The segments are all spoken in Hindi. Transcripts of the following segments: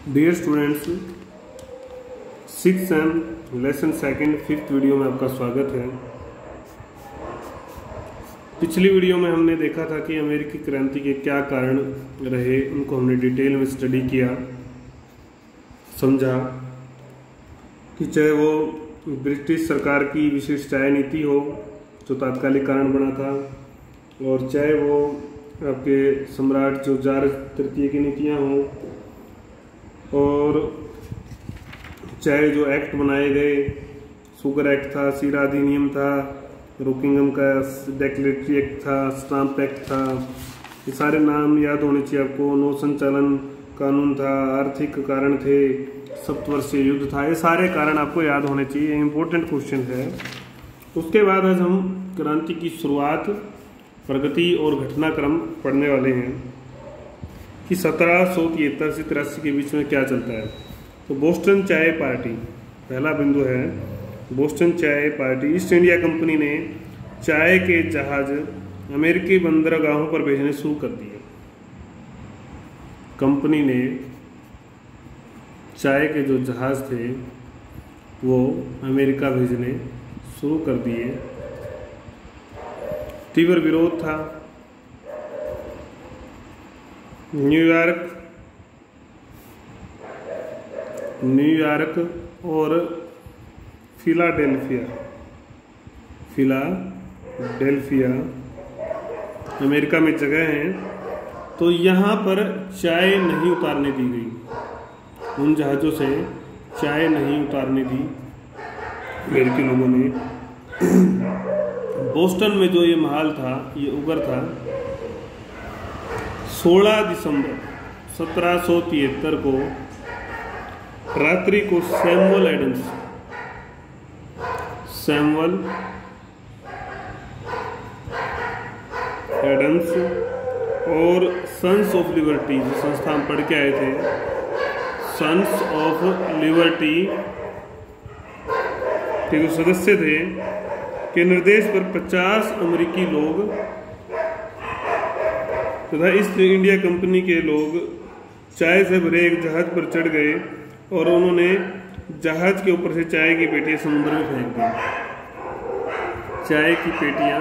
Dear students, six M lesson second fifth video में आपका स्वागत है। पिछली वीडियो में हमने देखा था कि अमेरिकी क्रांति के क्या कारण रहे, उनको हमने डिटेल में स्टडी किया, समझा कि चाहे वो ब्रिटिश सरकार की विशिष्ट चाय नीति हो जो तात्कालिक कारण बना था, और चाहे वो आपके सम्राट जो जॉर्ज तृतीय की नीतियाँ हों, और चाहे जो एक्ट बनाए गए, शुगर एक्ट था, सीरा अधिनियम था, रोकिंगम का डेक्लेटरी एक्ट था, स्टाम्प एक्ट था, ये सारे नाम याद होने चाहिए आपको। नौ संचालन कानून था, आर्थिक कारण थे, सप्तवर्षीय युद्ध था, ये सारे कारण आपको याद होने चाहिए, इम्पोर्टेंट क्वेश्चन है। उसके बाद आज हम क्रांति की शुरुआत, प्रगति और घटनाक्रम पढ़ने वाले हैं कि 1773 से 83 के बीच में क्या चलता है। तो बोस्टन चाय पार्टी पहला बिंदु है। बोस्टन चाय पार्टी, ईस्ट इंडिया कंपनी ने चाय के जहाज अमेरिकी बंदरगाहों पर भेजने शुरू कर दिए। कंपनी ने चाय के जो जहाज थे वो अमेरिका भेजने शुरू कर दिए। तीव्र विरोध था। न्यूयॉर्क और फिलाडेल्फिया अमेरिका में जगह हैं, तो यहाँ पर चाय नहीं उतारने दी गई। उन जहाज़ों से चाय नहीं उतारने दी अमेरिकी लोगों ने। बोस्टन में जो ये महल था, ये उगर था। 16 दिसंबर 1773 को रात्रि को सैमुअल एडम्स और सन्स ऑफ लिबर्टी, जो संस्था हम पढ़ के आए थे, सन्स ऑफ लिबर्टी के जो सदस्य थे, के निर्देश पर 50 अमेरिकी लोग तथा ईस्ट इंडिया कंपनी के लोग चाय से भरे एक जहाज पर चढ़ गए और उन्होंने जहाज के ऊपर से चाय की पेटियां समुद्र में फेंक दी। चाय की पेटियां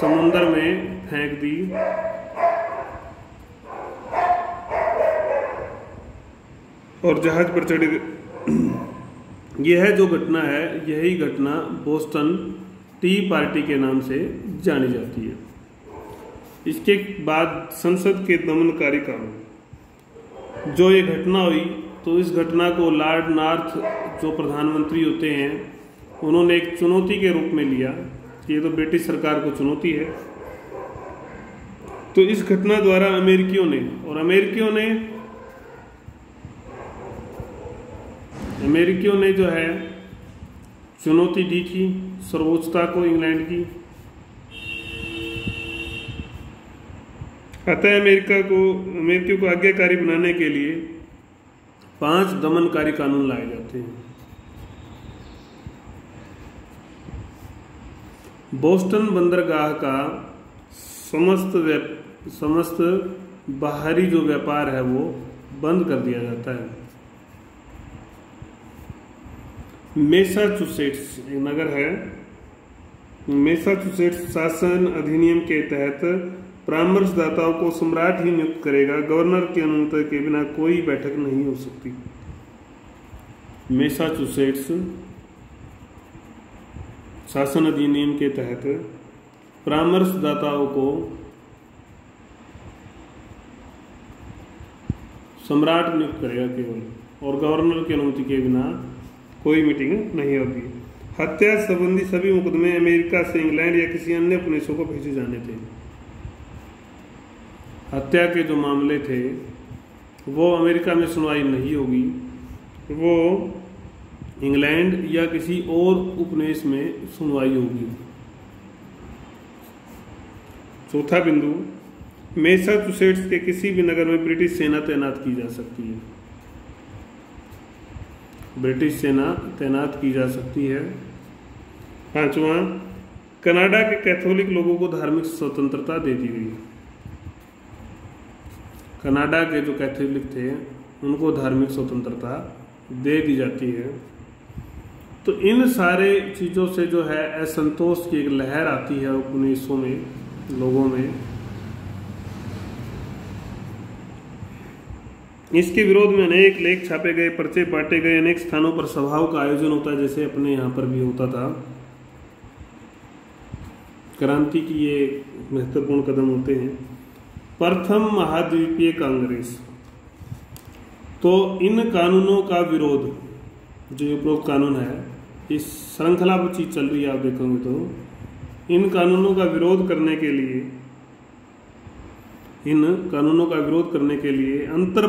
समुद्र में फेंक दी। और जहाज पर चढ़ गए। यह जो घटना है, यही घटना बोस्टन टी पार्टी के नाम से जानी जाती है। इसके बाद संसद के दमनकारी कानून, जो ये घटना हुई, तो इस घटना को लॉर्ड नॉर्थ जो प्रधानमंत्री होते हैं, उन्होंने एक चुनौती के रूप में लिया कि ये तो ब्रिटिश सरकार को चुनौती है। तो इस घटना द्वारा अमेरिकियों ने जो है चुनौती दी थी सर्वोच्चता को इंग्लैंड की। अतः अमेरिकियों को आज्ञाकारी बनाने के लिए 5 दमनकारी कानून लाए जाते हैं। बोस्टन बंदरगाह का समस्त बाहरी जो व्यापार है वो बंद कर दिया जाता है। मैसाचुसेट्स एक नगर है। मैसाचुसेट्स शासन अधिनियम के तहत परामर्शदाताओं को सम्राट ही नियुक्त करेगा। गवर्नर की अनुमति के बिना कोई बैठक नहीं हो सकती। मैसाचुसेट्स शासन अधिनियम के तहत परामर्शदाताओं को सम्राट नियुक्त करेगा केवल, और गवर्नर की अनुमति के बिना कोई मीटिंग नहीं होगी। हत्या संबंधी सभी मुकदमे अमेरिका से इंग्लैंड या किसी अन्य उपनिवेशों को भेजे जाने थे। हत्या के जो मामले थे वो अमेरिका में सुनवाई नहीं होगी, वो इंग्लैंड या किसी और उपनिवेश में सुनवाई होगी। चौथा बिंदु, मैसाचुसेट्स के किसी भी नगर में ब्रिटिश सेना तैनात की जा सकती है। ब्रिटिश सेना तैनात की जा सकती है। पांचवा, कनाडा के कैथोलिक लोगों को धार्मिक स्वतंत्रता दे दी गई। कनाडा के जो कैथोलिक थे उनको धार्मिक स्वतंत्रता दे दी जाती है। तो इन सारे चीज़ों से जो है असंतोष की एक लहर आती है उपनिवेशों में, लोगों में। इसके विरोध में अनेक लेख छापे गए, पर्चे बांटे गए, अनेक स्थानों पर सभाओं का आयोजन होता है, जैसे अपने यहाँ पर भी होता था। क्रांति की ये महत्वपूर्ण कदम होते हैं। प्रथम महाद्वीपीय कांग्रेस, तो इन कानूनों का विरोध, जो उपरोक्त कानून है, इस श्रृंखला पर चीज चल रही है, आप देखोगे तो इन कानूनों का विरोध करने के लिए, इन कानूनों का विरोध करने के लिए अंतर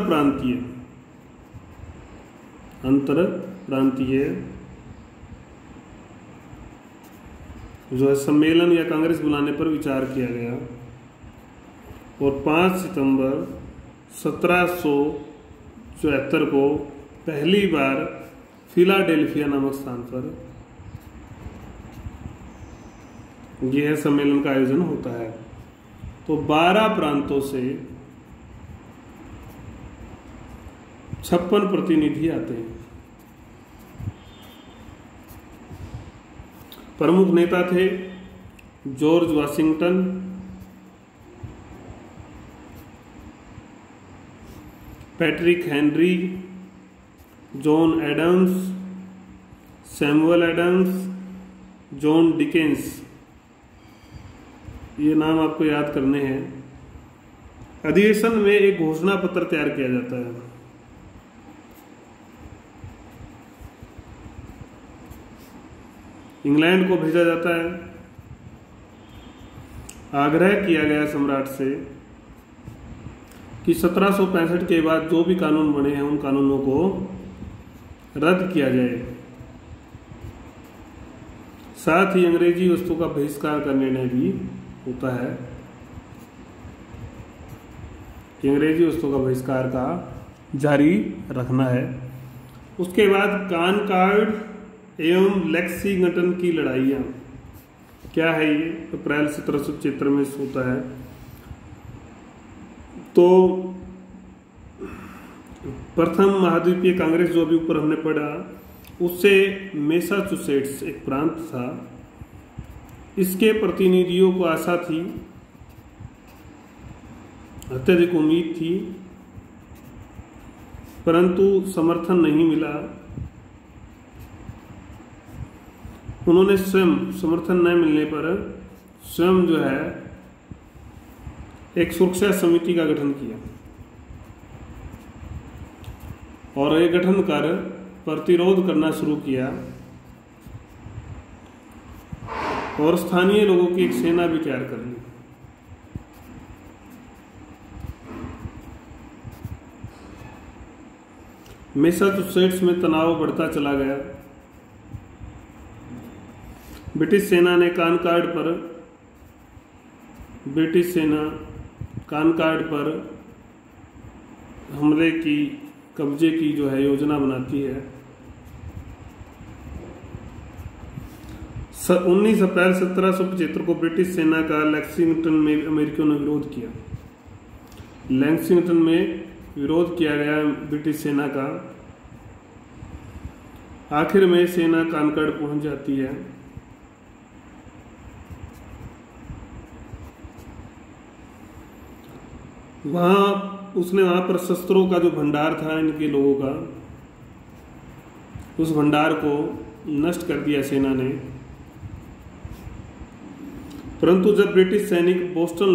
प्रांतीय जो है सम्मेलन या कांग्रेस बुलाने पर विचार किया गया। और 5 सितंबर 1774 को पहली बार फिलाडेल्फिया नामक स्थान पर यह सम्मेलन का आयोजन होता है। तो 12 प्रांतों से 56 प्रतिनिधि आते हैं। प्रमुख नेता थे George Washington, Patrick Henry, John Adams, Samuel Adams, John Dickens. ये नाम आपको याद करने हैं। अधिवेशन में एक घोषणा पत्र तैयार किया जाता है। इंग्लैंड को भेजा जाता है। आग्रह किया गया सम्राट से कि 1765 के बाद जो भी कानून बने हैं उन कानूनों को रद्द किया जाए। साथ ही अंग्रेजी वस्तु का बहिष्कार का निर्णय भी होता है कि अंग्रेजी वस्तु का बहिष्कार का जारी रखना है। उसके बाद कानकॉर्ड एवं लेक्सिंगटन की लड़ाइयाँ, क्या है ये? अप्रैल 1776 में होता है। तो प्रथम महाद्वीपीय कांग्रेस जो अभी ऊपर हमने पढ़ा, उससे मैसाचुसेट्स एक प्रांत था, इसके प्रतिनिधियों को आशा थी, अत्यधिक उम्मीद थी, परंतु समर्थन नहीं मिला। उन्होंने स्वयं समर्थन न मिलने पर स्वयं जो है एक सुरक्षा समिति का गठन किया और ये गठन कर प्रतिरोध करना शुरू किया और स्थानीय लोगों की एक सेना भी तैयार कर ली। मैसाचुसेट्स में तनाव बढ़ता चला गया। ब्रिटिश सेना कानकॉर्ड पर हमले की, कब्जे की जो है योजना बनाती है। 19 अप्रैल 1775 को ब्रिटिश सेना का लेक्सिंगटन में अमेरिकियों ने विरोध किया। लेक्सिंगटन में विरोध किया गया ब्रिटिश सेना का। आखिर में सेना कानकॉर्ड पहुंच जाती है। वहां पर शस्त्रों का जो भंडार था इनके लोगों का, उस भंडार को नष्ट कर दिया सेना ने। परंतु जब ब्रिटिश सैनिक बोस्टन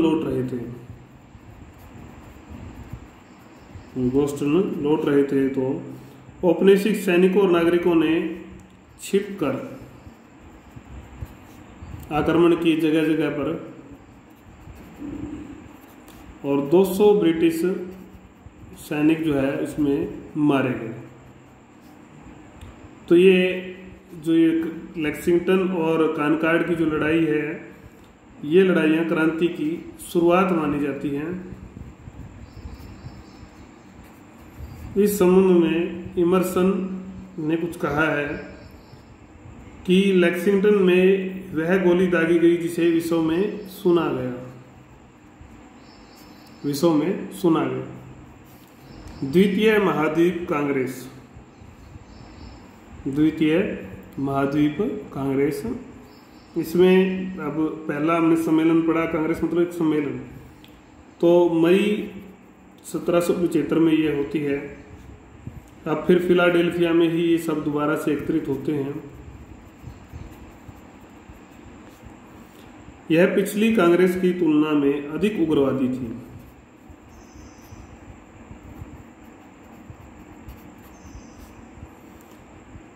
लौट रहे थे तो औपनिवेशिक सैनिकों और नागरिकों ने छिपकर आक्रमण किए जगह जगह पर और 200 ब्रिटिश सैनिक जो है उसमें मारे गए। तो ये लेक्सिंगटन और कानकॉर्ड की जो लड़ाई है, ये लड़ाइयाँ क्रांति की शुरुआत मानी जाती हैं। इस संबंध में इमर्सन ने कुछ कहा है कि लेक्सिंगटन में वह गोली दागी गई जिसे विश्व में सुना गया। द्वितीय महाद्वीप कांग्रेस, द्वितीय महाद्वीप कांग्रेस, इसमें अब पहला हमने सम्मेलन पढ़ा, कांग्रेस मतलब एक सम्मेलन, तो मई 1775 में ये होती है। अब फिर फिलाडेल्फिया में ही ये सब दोबारा से एकत्रित होते हैं। यह पिछली कांग्रेस की तुलना में अधिक उग्रवादी थी।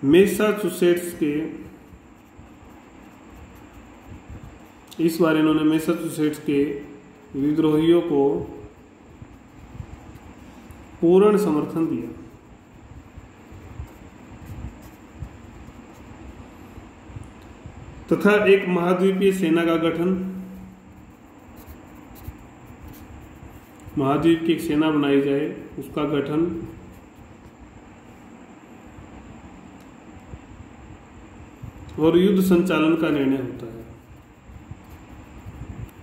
मैसाचुसेट्स के, इस बार इन्होंने मैसाचुसेट्स के विद्रोहियों को पूर्ण समर्थन दिया। तथा एक महाद्वीपीय सेना का गठन, महाद्वीप की एक सेना बनाई जाए, उसका गठन, और युद्ध संचालन का निर्णय होता है।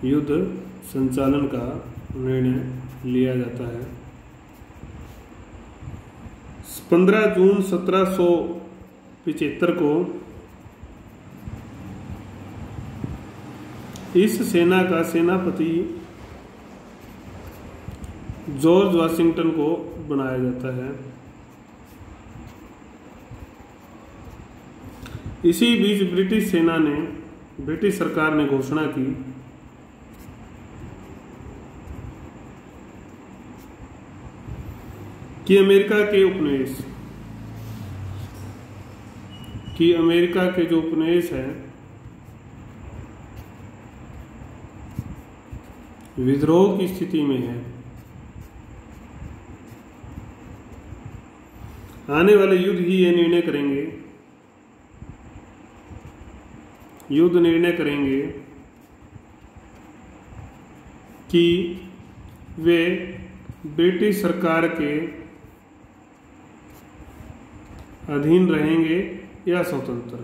युद्ध संचालन का निर्णय लिया जाता है। 15 जून 1775 को इस सेना का सेनापति जॉर्ज वाशिंगटन को बनाया जाता है। इसी बीच ब्रिटिश सरकार ने घोषणा की कि अमेरिका के जो उपनिवेश है विद्रोह की स्थिति में है। आने वाले युद्ध ही ये निर्णय करेंगे कि वे ब्रिटिश सरकार के अधीन रहेंगे या स्वतंत्र।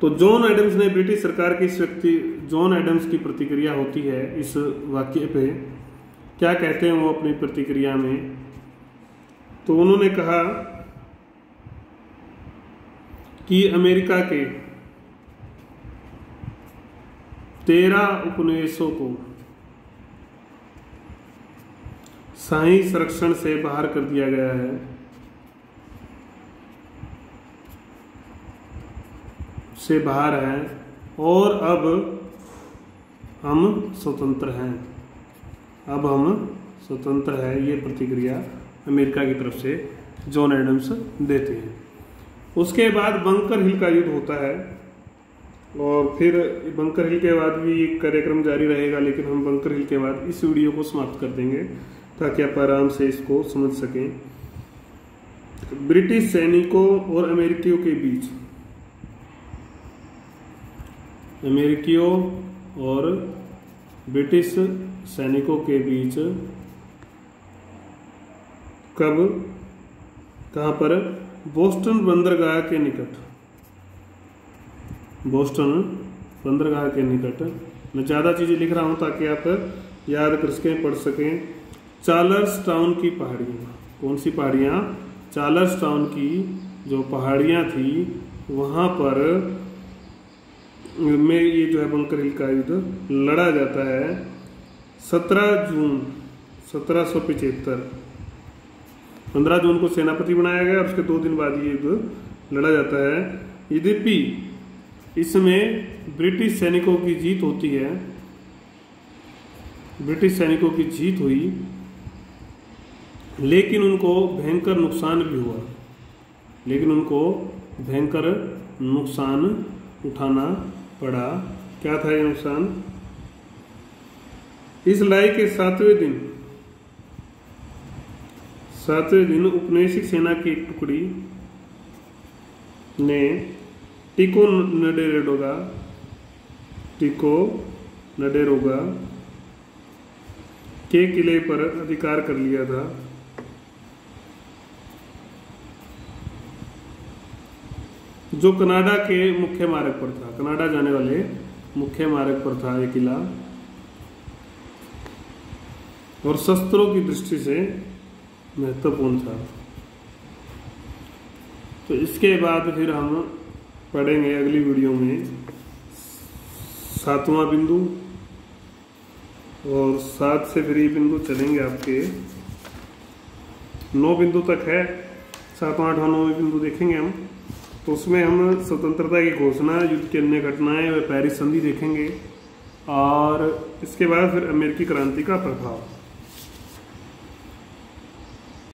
तो जॉन एडम्स ने ब्रिटिश सरकार की जॉन एडम्स की प्रतिक्रिया होती है इस वाक्य पे, क्या कहते हैं वो अपनी प्रतिक्रिया में, तो उन्होंने कहा कि अमेरिका के 13 उपनिवेशों को शाही संरक्षण से बाहर कर दिया गया है। से बाहर है और अब हम स्वतंत्र हैं। ये प्रतिक्रिया अमेरिका की तरफ से जॉन एडम्स देते हैं। उसके बाद बंकर हिल का युद्ध होता है और फिर बंकर हिल के बाद भी कार्यक्रम जारी रहेगा, लेकिन हम बंकर हिल के बाद इस वीडियो को समाप्त कर देंगे ताकि आप आराम से इसको समझ सकें। ब्रिटिश सैनिकों और अमेरिकियों के बीच, अमेरिकियों और ब्रिटिश सैनिकों के बीच कब, कहां पर, बोस्टन बंदरगाह के निकट, मैं ज़्यादा चीज़ें लिख रहा हूं ताकि आप याद कर सकें, पढ़ सकें। चार्ल्स टाउन की पहाड़ियाँ, कौन सी पहाड़ियाँ, चार्ल्स टाउन की जो पहाड़ियाँ थी वहाँ पर में ये जो है बंकर हिल का युद्ध लड़ा जाता है। 17 जून 1775, 15 जून को सेनापति बनाया गया और उसके 2 दिन बाद ये युद्ध लड़ा जाता है। यद्यपि इसमें ब्रिटिश सैनिकों की जीत होती है, ब्रिटिश सैनिकों की जीत हुई, लेकिन उनको भयंकर नुकसान उठाना पड़ा। क्या था ये नुकसान? इस लड़ाई के 7वें दिन उपनिवेशिक सेना की एक टुकड़ी ने टिकोनडेरोगा के किले पर अधिकार कर लिया था। जो कनाडा के मुख्य मार्ग पर था, कनाडा जाने वाले मुख्य मार्ग पर था ये किला। और शस्त्रों की दृष्टि से महत्वपूर्ण था। तो इसके बाद फिर हम पढ़ेंगे अगली वीडियो में 7वां बिंदु, और 7 से फिर ये बिंदु चलेंगे आपके 9 बिंदु तक है। 7वां 8वां 9वां बिंदु देखेंगे हम। तो उसमें हम स्वतंत्रता की घोषणा, युद्ध की अन्य घटनाएं और पेरिस संधि देखेंगे, और इसके बाद फिर अमेरिकी क्रांति का प्रभाव।